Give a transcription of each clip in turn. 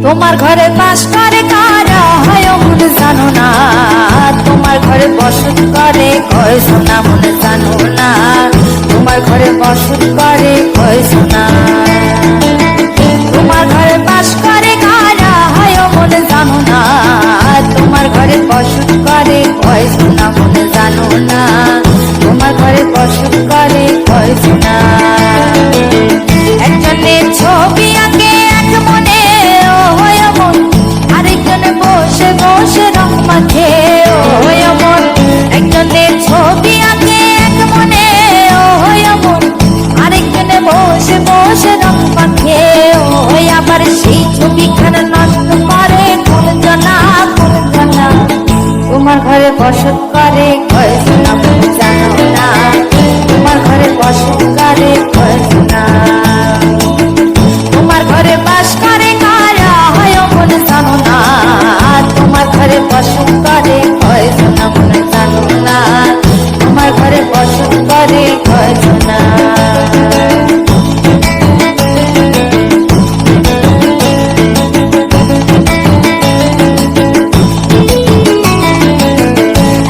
তোমার ঘরে বাস করে কারা হয় মন জানো না, তোমার ঘরে বসত করে কয় শোনা মন জানো না, তোমার ঘরে বসত করে কয় শোনা। তোমার ঘরে বাস করে কারা হয় মন জানো না, তোমার ঘরে বসত করে কয় শোনা মন জানো না, তোমার ঘরে বসত করে কয় শোনা। একজনের ছবি আঁকে এক মনে হয় মন, আরেকজনে বসে বসে রং মাখে হয় মন। একজনের ছবি আঁকে এক মনে হয় মন, আরেকজনে বসে বসে রং মাখে হয়। আবার সেই ছবিখানা নষ্ট করে কোন জনা কোন জনা, তোমার ঘরে বসত করে কয় শোনা মন জানো না, তোমার ঘরে বসত করে কয় শোনা। তোমার ঘরে বাস করে কারা হয় মন জানো না, তোমার ঘরে বসত করে কয় শোনা মন জানো না, তোমার ঘরে বসত করে কয় শোনা।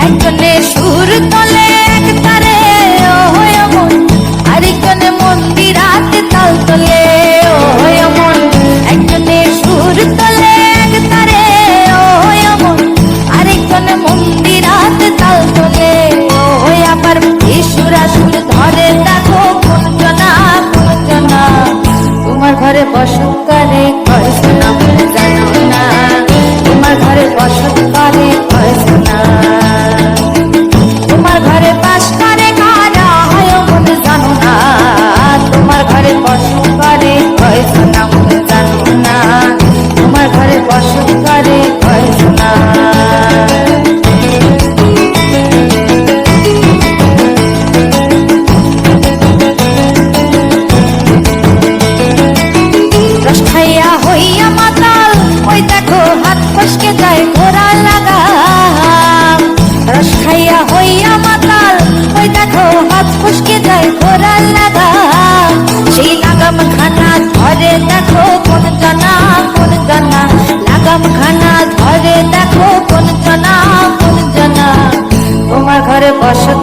একজনে সুর তোলে এক তারে হয় মন, আরেকজনে মন্দিরাতে তাল তোলে হয় মন। একজনে সুর তোলে এক তারে হয় মন, আরেকজনে মন্দিরাতে তাল তোলে হয়। আবার সুরা সুর ধরে দেখো কোন জনা কোন জনা, তোমার ঘরে বসত করে কয় শোনা মন জানো না, তোমার ঘরে বসত করে কয় শোনা। তোমার ঘরে বাস করে কারা হয় মন জানো না, তোমার ঘরে বসত করে কয় শোনা মন জানো না, তোমার ঘরে বসত করে কয় শোনা। রস খাইয়া হইয়া মাতাল ওই দেখো হাত ফসকে যায় ঘোড়া লাগাম। রস খাইয়া হইয়া মাতাল ওই দেখো হাত ফসকে যায় ঘোড়া লাগাম। সেই লাগাম খানা ধরে দেখো কোন জনা কোন জনা, লাগাম খানা ধরে দেখো কোন জনা কোন জনা, তোমার ঘরে বসত